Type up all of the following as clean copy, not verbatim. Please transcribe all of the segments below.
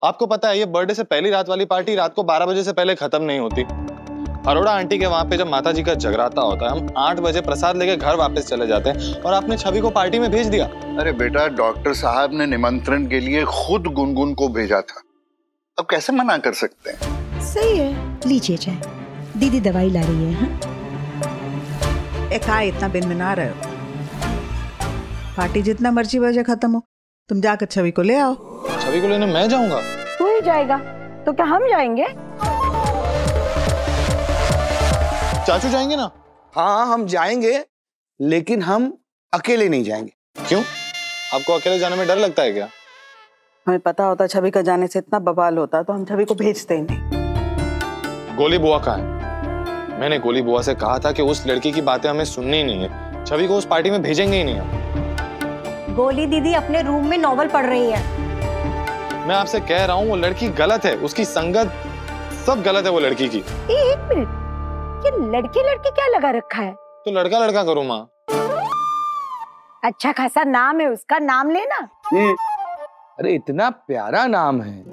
आपको पता है ये बर्थडे से पहली रात वाली पार्टी रात को 12 बजे से पहले खत्म नहीं होती। अरोड़ा आंटी के वहां पे जब माता जी का जगराता होता है, हम 8 बजे प्रसाद लेके घर वापस चले जाते हैं और आपने छवि को पार्टी में भेज दिया। अरे बेटा, डॉक्टर साहब ने निमंत्रण के लिए खुद गुनगुन को भेजा था, अब कैसे मना कर सकते हैं? सही है, लीजिए चाय। दीदी दवाई ला रही है। हाँ? इतना बिन मिना रहे हो? पार्टी जितना मर्जी बजे खत्म हो, तुम जाकर छवि को ले आओ। छवि को लेने मैं जाऊंगा? तू ही जाएगा तो क्या हम जाएंगे? चाचू जाएंगे ना? हाँ हम जाएंगे, लेकिन हम अकेले नहीं जाएंगे। क्यों? आपको अकेले जाने में डर लगता है क्या? हमें पता होता छवि का जाने से इतना बवाल होता तो हम छवि को भेजते ही नहीं। गोली बुआ कहाँ है? मैंने गोली बुआ से कहा था कि उस लड़की की बातें हमें सुननी ही नहीं है। छवि को उस पार्टी में भेजेंगे ही नहीं हम। गोली दीदी अपने रूम में नॉवल पढ़ रही है। मैं आपसे कह रहा हूँ वो लड़की गलत है, उसकी संगत सब गलत है वो लड़की की। एक मिनट, ये लड़की लड़की क्या लगा रखा है? तो लड़का लड़का करूँ माँ। अच्छा खासा नाम है उसका, नाम लेना। अरे इतना प्यारा नाम है,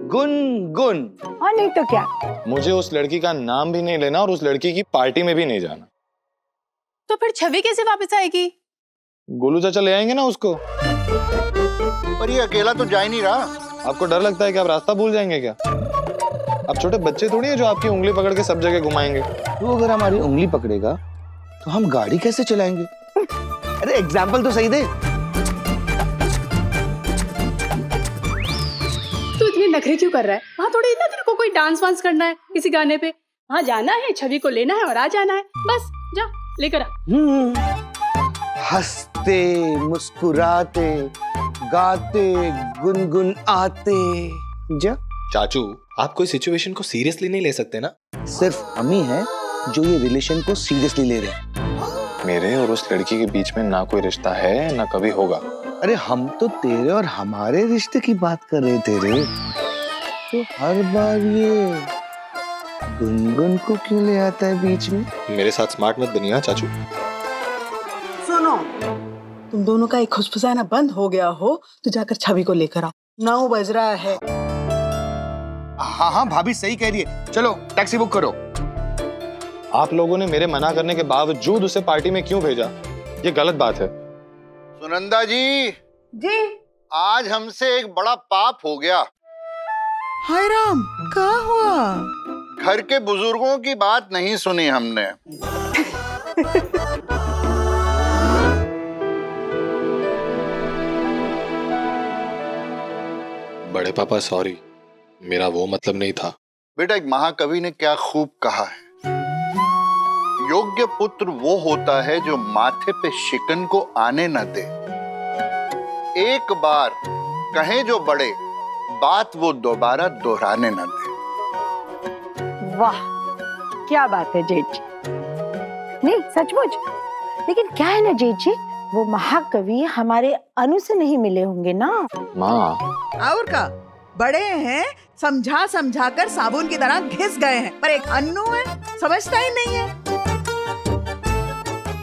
गुनगुन। और नहीं तो क्या। मुझे उस लड़की का नाम भी नहीं लेना और उस लड़की की पार्टी में भी नहीं जाना। तो फिर छवि कैसे वापस आएगी? गोलू चाचा ले आएंगे ना उसको। पर ये अकेला तो जा ही नहीं रहा। आपको डर लगता है कि आप रास्ता भूल जाएंगे क्या? आप छोटे बच्चे थोड़ी हैं जो आपकी उंगली पकड़ के सब जगह घुमाएंगे। तू अगर हमारी उंगली पकड़ेगा तो हम गाड़ी कैसे चलाएंगे? अरे एग्जाम्पल तो सही दे। तू इतने नखरे क्यों कर रहा है? वहाँ थोड़ी ना तेरे को कोई डांस वांस करना है किसी गाने पे। वहाँ जाना है, छवि को लेना है और आ जाना है, बस जा लेकर आ। हंसते मुस्कुराते गाते गुनगुन आते जा। चाचू, आप कोई सिचुएशन को सीरियसली नहीं ले सकते ना? सिर्फ हम ही हैं जो ये रिलेशन को सीरियसली ले रहे हैं। मेरे और उस लड़की के बीच में ना कोई रिश्ता है ना कभी होगा। अरे हम तो तेरे और हमारे रिश्ते की बात कर रहे थे रे। तो हर बार ये गुनगुन को क्यों ले आता है बीच में? मेरे साथ स्मार्ट मत बनिए चाचू। सुनो, तुम दोनों का एक खुशफुसाना बंद हो गया हो तो जाकर छवि को लेकर आओ। 9 बज रहा है। हाँ हाँ भाभी सही कह रही है, चलो टैक्सी बुक करो। आप लोगों ने मेरे मना करने के बावजूद उसे पार्टी में क्यों भेजा? ये गलत बात है। सुनंदा जी। जी। आज हमसे एक बड़ा पाप हो गया। हाय राम, क्या हुआ? घर के बुजुर्गों की बात नहीं सुनी हमने। बड़े पापा सॉरी, मेरा वो मतलब नहीं था। बेटा, एक महाकवि ने क्या खूब कहा है, योग्य पुत्र वो होता है जो माथे पे शिकन को आने न दे। एक बार कहे जो बड़े, बात वो दोबारा दोहराने न दे। वाह, क्या बात है जेठ जी। नहीं सचमुच, लेकिन क्या है ना जेठ जी, वो महाकवि हमारे अनु से नहीं मिले होंगे ना? माँ और का बड़े हैं, समझा समझा कर साबुन की तरह घिस गए हैं, पर एक अन्नू है समझता ही नहीं है।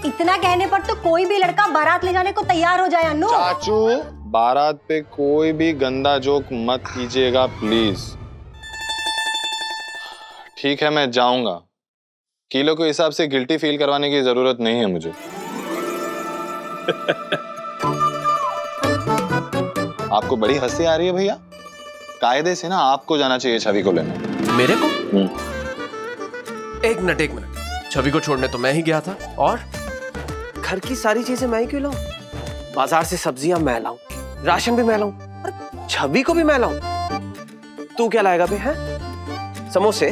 इतना कहने पर तो कोई भी लड़का बारात ले जाने को तैयार हो जाए अन्नू। चाचू, बारात पे कोई भी गंदा जोक मत कीजिएगा प्लीज। ठीक है मैं जाऊंगा, किलो के हिसाब से गिल्टी फील करवाने की जरूरत नहीं है मुझे। आपको बड़ी हंसी आ रही है भैया? कायदे से ना आपको जाना चाहिए छवि को लेने। मेरे को? एक मिनट, छवि को छोड़ने तो मैं ही गया था, और घर की सारी चीजें मैं ही क्यों लाऊं? बाजार से सब्जियां मैं लाऊं, राशन भी मैं लाऊं, और छवि को भी मैं लाऊं। तू क्या लाएगा बे? हैं? समोसे?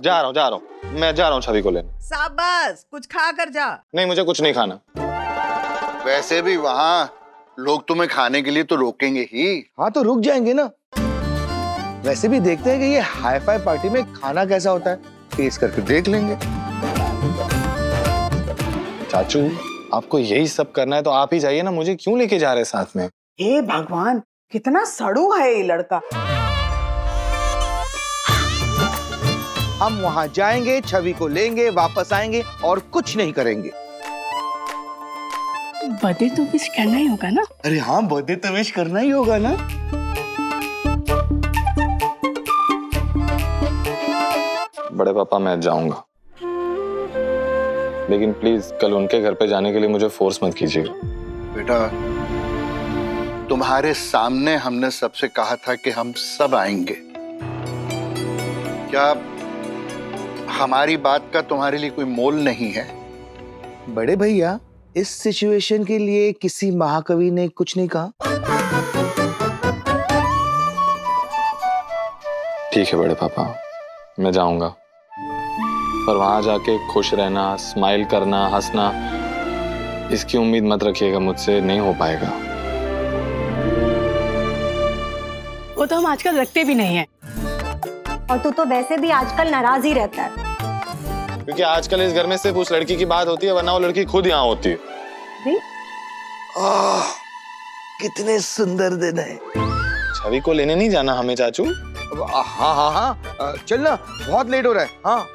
जा रहा हूँ, मैं जा रहा हूँ छवि को लेने। शाबाश, कुछ खा कर जा। नहीं, मुझे कुछ नहीं खाना। वैसे भी वहाँ लोग तुम्हें खाने के लिए तो रोकेंगे ही। हाँ तो रुक जाएंगे ना। वैसे भी देखते हैं कि ये हाई फाई पार्टी में खाना कैसा होता है, टेस्ट करके देख लेंगे। चाचू, आपको यही सब करना है तो आप ही जाइए ना, मुझे क्यों लेके जा रहे हैं साथ में? हे भगवान, कितना सड़ू है ये लड़का। हम वहां जाएंगे, छवि को लेंगे, वापस आएंगे और कुछ नहीं करेंगे। बर्थडे तो विश करना ही होगा ना? अरे हाँ, बर्थडे तो विश करना ही होगा ना। बड़े पापा मैं जाऊंगा, लेकिन प्लीज कल उनके घर पे जाने के लिए मुझे फोर्स मत कीजिएगा। बेटा, तुम्हारे सामने हमने सबसे कहा था कि हम सब आएंगे। क्या हमारी बात का तुम्हारे लिए कोई मोल नहीं है? बड़े भैया, इस सिचुएशन के लिए किसी महाकवि ने कुछ नहीं कहा। ठीक है बड़े पापा, मैं जाऊंगा, पर वहां जाके खुश रहना, स्माइल करना, हंसना, इसकी उम्मीद मत रखिएगा, मुझसे नहीं हो पाएगा। वो तो हम आजकल रखते भी नहीं है। और तू तो वैसे भी आजकल नाराज ही रहता है। क्योंकि आजकल इस घर में सिर्फ उस लड़की की बात होती है, वरना वो लड़की खुद यहाँ होती है। कितने सुंदर दिन है। छवि को लेने नहीं जाना हमें चाचू? हाँ हाँ हाँ, चल ना, बहुत लेट हो रहा है। हाँ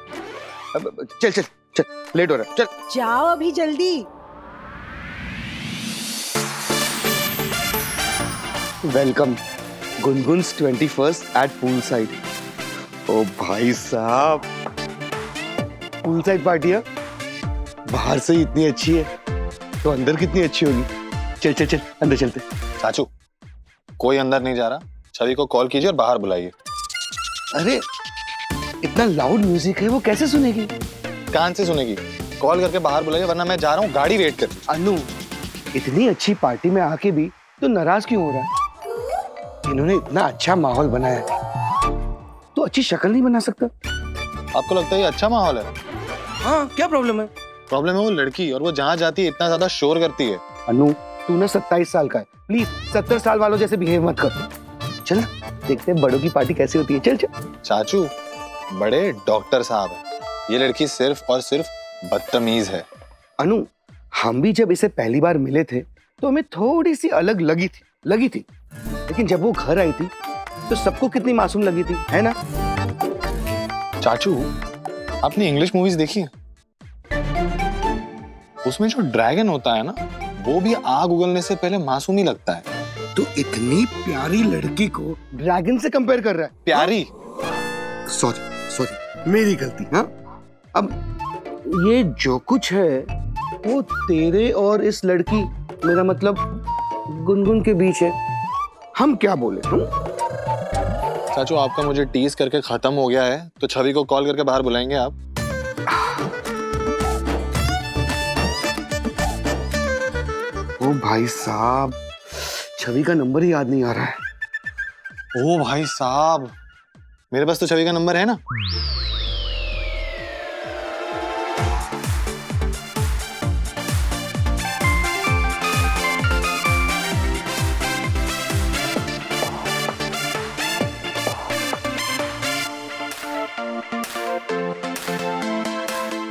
चल चल चल, लेट हो रहा है, चल जाओ अभी जल्दी। Welcome Gungun's 21st at pool side. ओ भाई साहब, पूल साइड पार्टी है, बाहर से ही इतनी अच्छी है तो अंदर कितनी अच्छी होगी। चल चल चल, अंदर चलते। चाचू, कोई अंदर नहीं जा रहा, छवि को कॉल कीजिए और बाहर बुलाइए। अरे इतना लाउड म्यूजिक है, वो कैसे सुनेगी? कान से सुनेगी। कॉल करके बाहर बुलाइए, वरना मैं जा रहा हूँ, गाड़ी वेट कर। अनु, इतनी अच्छी पार्टी में आके भी तो नाराज क्यों हो रहा है? इन्होंने इतना अच्छा माहौल बनाया है, तो अच्छी शक्ल नहीं बना सकता? आपको लगता है ये अच्छा माहौल है? हाँ, क्या प्रॉब्लम है? प्रॉब्लम है वो लड़की, और वो जहाँ जाती है इतना ज्यादा शोर करती है। अनु, तू ना 27 साल का है, प्लीज 70 साल वालों जैसे बिहेव मत कर। चल देखते हैं बड़ों की पार्टी कैसी होती है। चल चल। चाचू, बड़े डॉक्टर साहब हैं, ये लड़की सिर्फ और सिर्फ बदतमीज है। अनु, हम भी जब इसे पहली बार मिले थे तो हमें थोड़ी सी अलग लगी थी, लेकिन जब वो घर आई थी तो सबको कितनी मासूम लगी थी, है ना? चाचू, आपने इंग्लिश मूवीज देखी है? उसमें जो ड्रैगन होता है ना, वो भी आग उगलने से पहले मासूम ही लगता है। तो इतनी प्यारी लड़की को ड्रैगन से कंपेयर कर रहा है? प्यारी? सॉरी, मेरी गलती। हाँ, अब ये जो कुछ है वो तेरे और इस लड़की, मेरा मतलब गुनगुन के बीच है। हम क्या बोले? चाचू, आपका मुझे टीज करके खत्म हो गया है, तो छवि को कॉल करके बाहर बुलाएंगे आप? ओ भाई साहब, छवि का नंबर ही याद नहीं आ रहा है। ओ भाई साहब, मेरे पास तो छवि का नंबर है ना।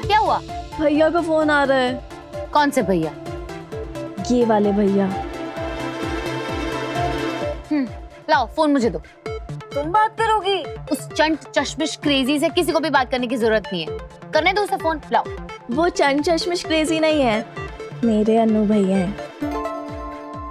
क्या हुआ? भैया का फोन आ रहा है। कौन से भैया? ये वाले भैया। लाओ फोन मुझे दो। तुम बात करोगी? उस चंट चश्मिश क्रेजी से किसी को भी बात करने की जरूरत नहीं है, करने दो उसे फोन। लाओ। वो चंट चश्मिश क्रेजी नहीं है, मेरे अनु भैया हैं।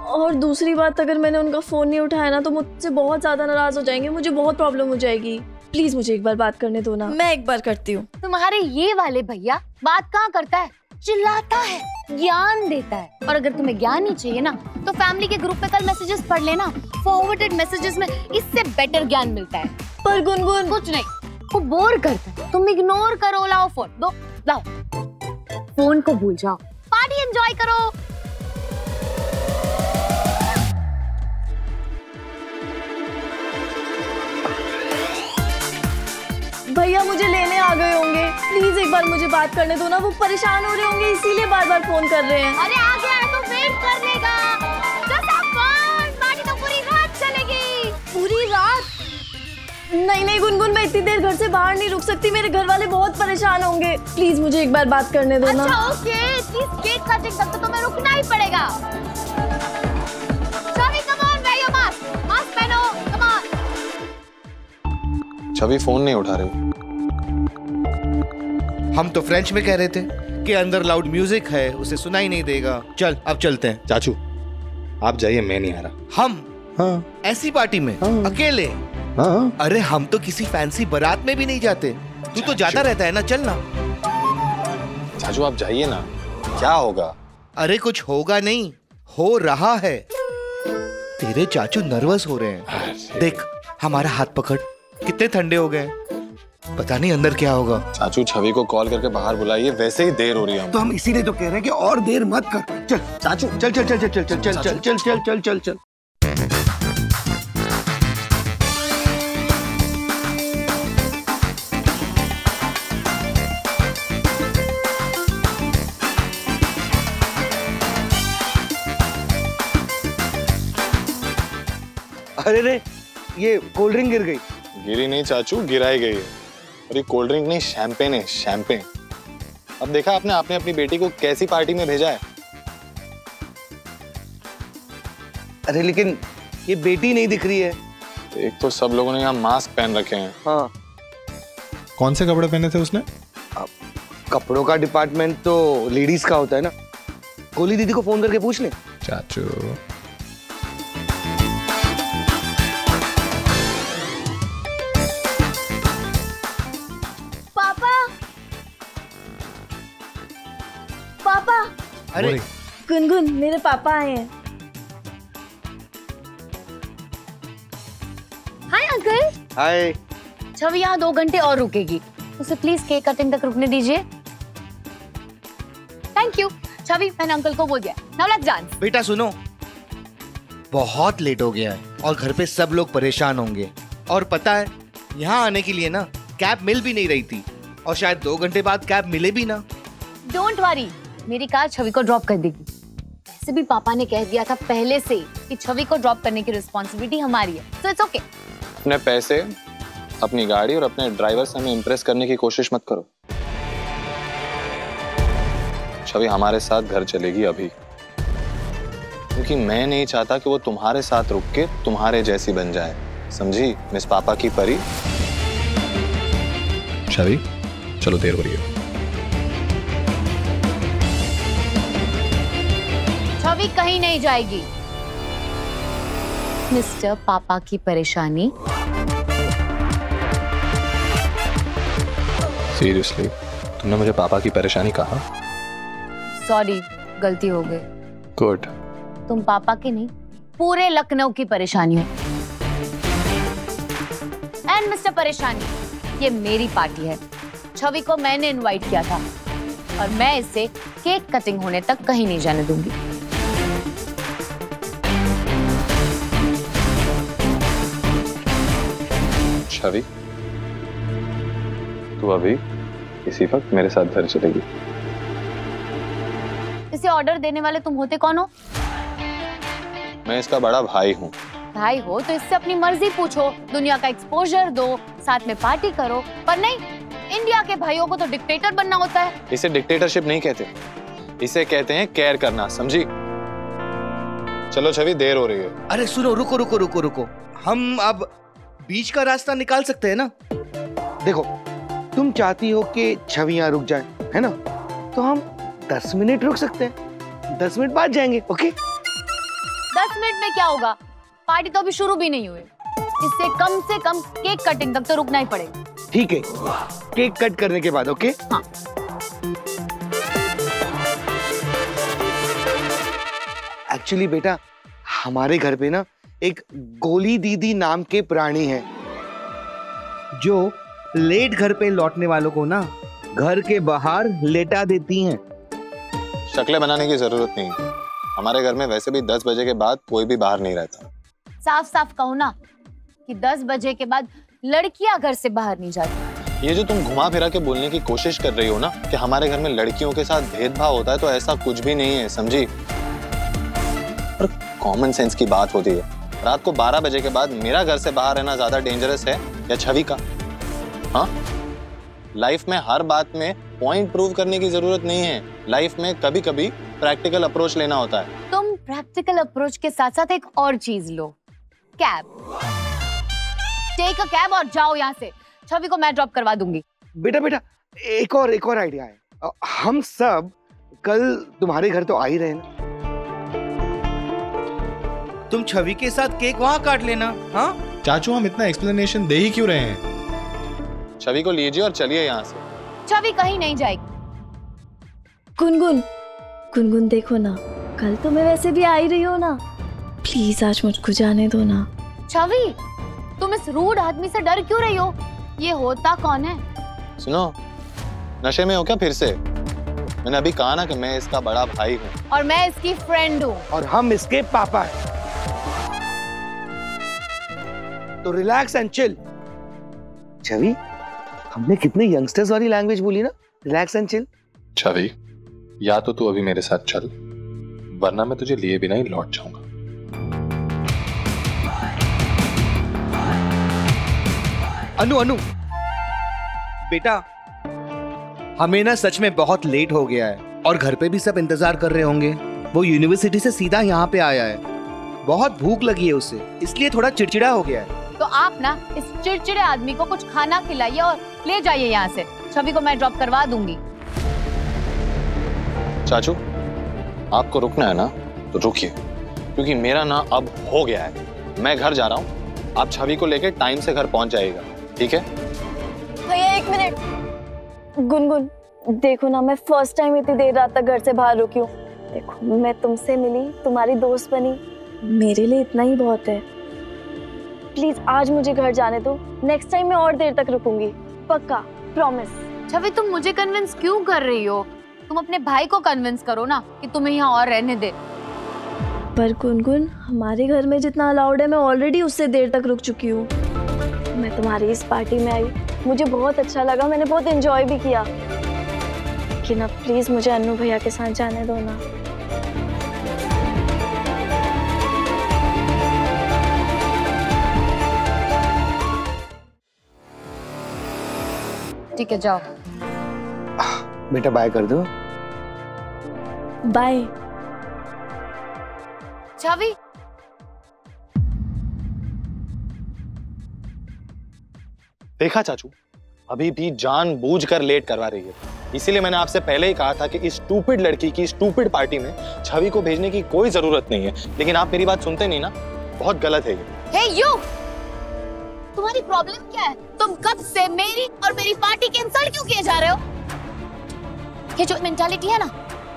और दूसरी बात, अगर मैंने उनका फोन नहीं उठाया ना तो मुझसे बहुत ज्यादा नाराज हो जाएंगे, मुझे बहुत प्रॉब्लम हो जाएगी। प्लीज मुझे एक बार बात करने दो ना। मैं एक बार करती हूँ। तुम्हारे ये वाले भैया बात कहाँ करता है, चिल्लाता है, ज्ञान देता है। और अगर तुम्हें ज्ञान ही चाहिए ना तो फैमिली के ग्रुप पे कल मैसेजेस पढ़ लेना, फॉरवर्डेड मैसेजेस में इससे बेटर ज्ञान मिलता है। पर गुनगुन कुछ नहीं, वो बोर करता है, तुम इग्नोर करो। लाओ फोन दो, लाओ। फोन को भूल जाओ, पार्टी एंजॉय करो। भैया मुझे लेने आ गए होंगे, प्लीज एक बार मुझे बात करने दो ना। वो परेशान हो रहे होंगे इसीलिए बार बार फोन कर रहे हैं। अरे आ गया है तो वेट कर लेगा। पार्टी तो पूरी रात चलेगी। पूरी रात? नहीं नहीं गुनगुन, मैं इतनी देर घर से बाहर नहीं रुक सकती, मेरे घर वाले बहुत परेशान होंगे। प्लीज मुझे एक बार बात करने दो ना। अच्छा ओके, प्लीज केक कटिंग तक तो तुम्हें रुकना ही पड़ेगा। Chhavi come on, wear your mask, mask पहनो, कम ऑन। छवि फोन नहीं उठा रही। हम तो फ्रेंच में कह रहे थे कि अंदर लाउड म्यूजिक है, उसे सुनाई नहीं देगा। चल अब चलते हैं। चाचू आप जाइए, मैं नहीं आ रहा। हम? हाँ। ऐसी पार्टी में? हाँ। अकेले? हाँ। अरे हम तो किसी फैंसी बारात में भी नहीं जाते, तू तो जाता रहता है ना, चल ना। चाचू आप जाइए ना, क्या होगा? अरे कुछ होगा नहीं, हो रहा है। तेरे चाचू नर्वस हो रहे हैं। देख हमारा हाथ पकड़, कितने ठंडे हो गए। पता नहीं अंदर क्या होगा। चाचू छवि को कॉल करके बाहर बुलाइए, वैसे ही देर हो रही है। तो हम इसीलिए तो कह रहे हैं कि और देर मत कर। चल चाचू, चल चल चल चल चल चल चल चल चल चल चल चल चल। अरे रे, ये कोल्ड ड्रिंक गिर गई। गिरी नहीं चाचू, गिराई गई है। और ये कोल्ड ड्रिंक नहीं, शैंपेन है, शैंपेन। अब देखा आपने आपने अपनी बेटी को कैसी पार्टी में भेजा है। अरे लेकिन ये बेटी नहीं दिख रही है। एक तो सब लोगों ने यहाँ मास्क पहन रखे हैं। हाँ। कौन से कपड़े पहने थे उसने? कपड़ों का डिपार्टमेंट तो लेडीज का होता है ना। कोली दीदी को फोन करके पूछ ले। चाचू पापा। अरे गुनगुन, मेरे पापा आए हैं। Hi uncle. हाय। छवि यहाँ 2 घंटे और रुकेगी, उसे प्लीज केक कटिंग तक रुकने दीजिए। Thank you. छवि, मैंने अंकल को बोल दिया। Now let's dance. बेटा सुनो, बहुत लेट हो गया है और घर पे सब लोग परेशान होंगे। और पता है यहाँ आने के लिए ना कैब मिल भी नहीं रही थी, और शायद 2 घंटे बाद कैब मिले भी ना। डोंट वरी, मेरी कार छवि को ड्रॉप कर देगी। वैसे भी पापा ने कह दिया था पहले से कि छवि को ड्रॉप करने की रिस्पॉन्सिबिलिटी हमारी है, so it's okay। अपने पैसे, अपनी गाड़ी और अपने ड्राइवर से हमें इम्प्रेस करने की कोशिश मत करो। छवि हमारे साथ घर चलेगी अभी, क्योंकि मैं नहीं चाहता कि वो तुम्हारे साथ रुक के तुम्हारे जैसी बन जाए, समझी मिस पापा की परी। छवि चलो, देर हो रही है। छवि कहीं नहीं जाएगी। मिस्टर पापा की परेशानी। सीरियसली तुमने मुझे पापा की परेशानी कहा? सॉरी, गलती हो गई। गुड। तुम पापा की नहीं, पूरे लखनऊ की परेशानी है। एंड मिस्टर परेशानी, ये मेरी पार्टी है। छवि को मैंने इनवाइट किया था और मैं इसे केक कटिंग होने तक कहीं नहीं जाने दूंगी। छवि तू अभी इसी वक्त मेरे साथ घर चलेगी। इसे ऑर्डर देने वाले तुम होते कौन हो? मैं इसका बड़ा भाई हूँ। भाई हो तो इससे अपनी मर्जी पूछो, दुनिया का एक्सपोजर दो, साथ में पार्टी करो। पर नहीं, इंडिया के भाइयों को तो डिक्टेटर बनना होता है। इसे डिक्टेटरशिप नहीं कहते, इसे कहते हैं केयर करना, समझी? चलो छवि, देर हो रही है। अरे सुनो, रुको रुको रुको रुको, हम अब बीच का रास्ता निकाल सकते हैं ना। देखो, तुम चाहती हो कि छवि यहाँ रुक जाए, है ना? तो हम 10 मिनट रुक सकते हैं, 10 मिनट बाद जाएंगे। ओके? 10 मिनट में क्या होगा? पार्टी तो अभी शुरू भी नहीं हुई। इससे कम से कम केक कटिंग तक तो रुकना ही पड़ेगा। ठीक है, केक कट करने के बाद। ओके? हाँ। एक्चुअली बेटा, हमारे घर पे ना एक गोली दीदी नाम के प्राणी है, जो लेट घर पे लौटने वालों को ना घर के बाहर लेटा देती हैं। शक्लें बनाने की जरूरत नहीं, हमारे घर में वैसे भी 10 बजे के बाद कोई भी बाहर नहीं रहता। साफ साफ कहो ना कि 10 बजे के बाद लड़कियां घर से बाहर नहीं जाती। ये जो तुम घुमा फिरा के बोलने की कोशिश कर रही हो ना कि हमारे घर में लड़कियों के साथ भेदभाव होता है, तो ऐसा कुछ भी नहीं है, समझी? और कॉमन सेंस की बात होती है। रात को 12 बजे के बाद मेरा घर से बाहर रहना ज्यादा डेंजरस है या छवि का? हाँ, लाइफ में हर बात में पॉइंट प्रूव करने की जरूरत नहीं है। लाइफ में कभी कभी प्रैक्टिकल अप्रोच लेना होता है। तुम प्रैक्टिकल अप्रोच के साथ साथ एक और चीज लो, कैब। टेक अ कैब और जाओ यहाँ से। छवि को मैं ड्रॉप करवा दूंगी। बेटा बेटा, एक और आइडिया है। हम सब कल तुम्हारे घर तो आ ही रहे ना, तुम छवि के साथ केक वहां काट लेना। हाँ चाचू, हम इतना एक्सप्लेनेशन दे ही क्यों रहे हैं? छवि को लीजिए और चलिए यहाँ से। छवि कहीं नहीं जाएगी। गुनगुन, गुनगुन देखो ना, कल तो मैं वैसे भी आ ही रही हो ना, प्लीज आज मुझको जाने दो ना। छवि, तुम इस रूड आदमी से डर क्यों रही हो? ये होता कौन है? सुनो, नशे में हो क्या फिर से? मैंने अभी कहा ना कि मैं इसका बड़ा भाई हूँ और मैं इसकी फ्रेंड हूँ और हम इसके पापा हैं। तो रिलैक्स एंड चिल। छवि, हमने कितनी यंगस्टर्स वाली लैंग्वेज बोली ना, रिलैक्स एंड चिल। छवि, या तो तू अभी मेरे साथ चल, वरना मैं तुझे लिए बिना ही लौट जाऊंगा। अनु, अनु बेटा, हमें ना सच में बहुत लेट हो गया है और घर पे भी सब इंतजार कर रहे होंगे। वो यूनिवर्सिटी से सीधा यहाँ पे आया है, बहुत भूख लगी है उसे, इसलिए थोड़ा चिड़चिड़ा हो गया है। तो आप ना इस चिड़चिड़े आदमी को कुछ खाना खिलाइए और ले जाइए यहाँ से। छवि को मैं ड्रॉप करवा दूंगी। चाचू, आपको रुकना है ना तो रुकिए, क्योंकि मेरा ना अब हो गया है। मैं घर जा रहा हूँ, आप छवि को लेकर टाइम से घर पहुँच जाइएगा, ठीक है? भैया एक मिनट। गुनगुन देखो ना, मैं फर्स्ट टाइम इतनी देर रात तक घर से बाहर रुकी हूँ। देखो, मैं तुमसे मिली, तुम्हारी दोस्त बनी, मेरे लिए इतना ही बहुत है। प्लीज आज मुझे घर जाने दो, नेक्स्ट टाइम मैं और देर तक रुकूंगी, पक्का, प्रॉमिस। छवि, तुम मुझे कन्विंस क्यों कर रही हो? तुम अपने भाई को कन्विंस करो ना कि तुम्हें यहाँ और रहने दे। पर गुनगुन, हमारे घर में जितना अलाउड है मैं ऑलरेडी उससे देर तक रुक चुकी हूँ। मैं तुम्हारी इस पार्टी में आई, मुझे बहुत अच्छा लगा, मैंने बहुत एंजॉय भी किया, लेकिन अब प्लीज मुझे अन्नू भैया के साथ जाने दो ना। ठीक है, जाओ। बेटा बाय कर दो। बाय। छवि, देखा चाचू, अभी भी जानबूझकर लेट करवा रही है। इसीलिए मैंने आपसे पहले ही कहा था कि इस स्टूपिड लड़की की स्टूपिड पार्टी में छवि को भेजने की कोई जरूरत नहीं है, लेकिन आप मेरी बात सुनते नहीं ना। बहुत गलत है ये। हे यू, तुम्हारी प्रॉब्लम क्या है? तुम कब से मेरी और मेरी पार्टी के इंसल्ट क्यों किए जा रहे हो? ये जो मेंटालिटी है ना,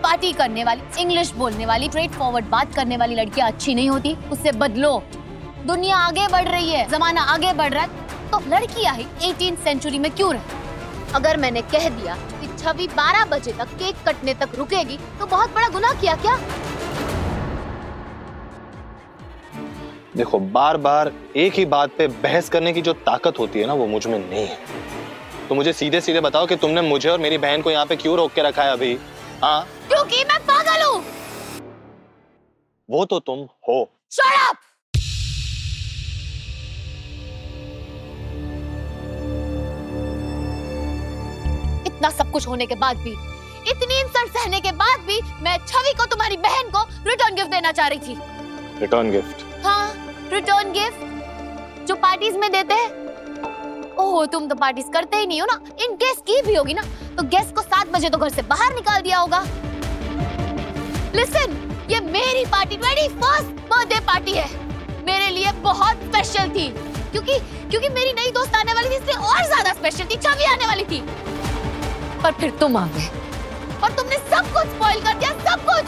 पार्टी करने वाली, इंग्लिश बोलने वाली, स्ट्रेट फॉरवर्ड बात करने वाली लड़कियां अच्छी नहीं होती, उससे बदलो। दुनिया आगे बढ़ रही है, जमाना आगे बढ़ रहा है, तो लड़कियां ही 18th सेंचुरी में क्यों रहे? अगर मैंने कह दिया कि छवि 12 बजे तक केक कटने तक रुकेगी तो बहुत बड़ा गुनाह किया क्या? देखो, बार बार एक ही बात पे बहस करने की जो ताकत होती है ना, वो मुझ में नहीं है। तो मुझे सीधे सीधे बताओ कि तुमने मुझे और मेरी बहन को यहाँ पे क्यों रोक के रखा है अभी? हाँ, क्योंकि मैं पागल हूँ। वो तो तुम हो। Shut up! इतना सब कुछ होने के बाद भी, इतनी इंसल्ट सहने के बाद भी, मैं छवि को, तुम्हारी बहन को रिटर्न गिफ्ट देना चाह रही थी। Return gift? हाँ, रिटर्न गिफ्ट जो पार्टीज में देते हैं। ओह, तुम तो पार्टीज करते ही नहीं हो ना। इन केस की भी होगी ना तो गेस्ट को 7 बजे तो घर से बाहर निकाल दिया होगा। लिसन, ये मेरी पार्टी 21st बर्थडे पार्टी है, मेरे लिए बहुत स्पेशल थी, क्योंकि मेरी नई दोस्त आने वाली थी, इसलिए और ज्यादा स्पेशल थी। छवि आने वाली थी, पर फिर तुम आ गए और तुमने सब कुछ स्पॉइल कर दिया, सब कुछ।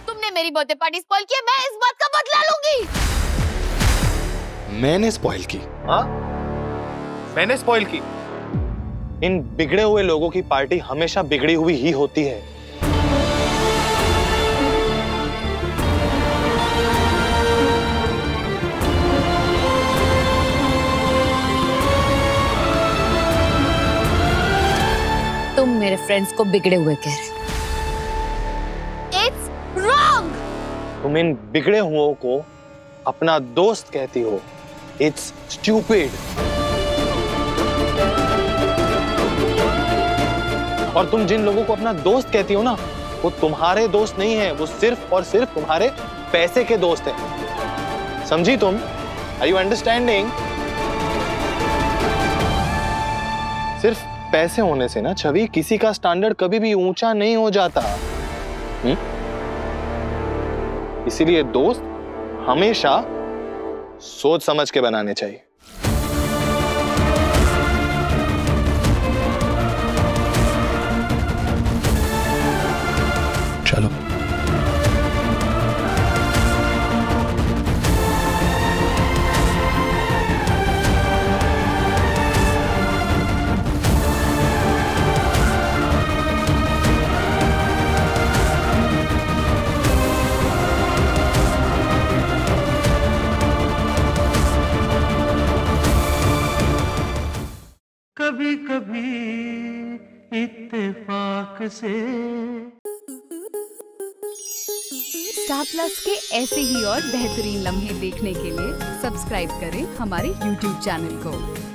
तुमने मेरी बर्थडे पार्टी स्पॉइल की, मैं इस बात का बदला लूंगी। मैंने स्पॉइल की? हाँ, मैंने स्पॉइल की? इन बिगड़े हुए लोगों की पार्टी हमेशा बिगड़ी हुई ही होती है। तुम मेरे फ्रेंड्स को बिगड़े हुए कह रहे हो। It's wrong! तुम इन बिगड़े हुओं को अपना दोस्त कहती हो। It's stupid. और तुम जिन लोगों को अपना दोस्त कहती हो ना, वो तुम्हारे दोस्त नहीं है, वो सिर्फ और सिर्फ तुम्हारे पैसे के दोस्त हैं। समझी तुम? Are you understanding? सिर्फ पैसे होने से ना छवि, किसी का स्टैंडर्ड कभी भी ऊंचा नहीं हो जाता। इसीलिए दोस्त हमेशा सोच समझ के बनाने चाहिए। कभी इत्तेफाक से। स्टार प्लस के ऐसे ही और बेहतरीन लम्हे देखने के लिए सब्सक्राइब करें हमारे YouTube चैनल को।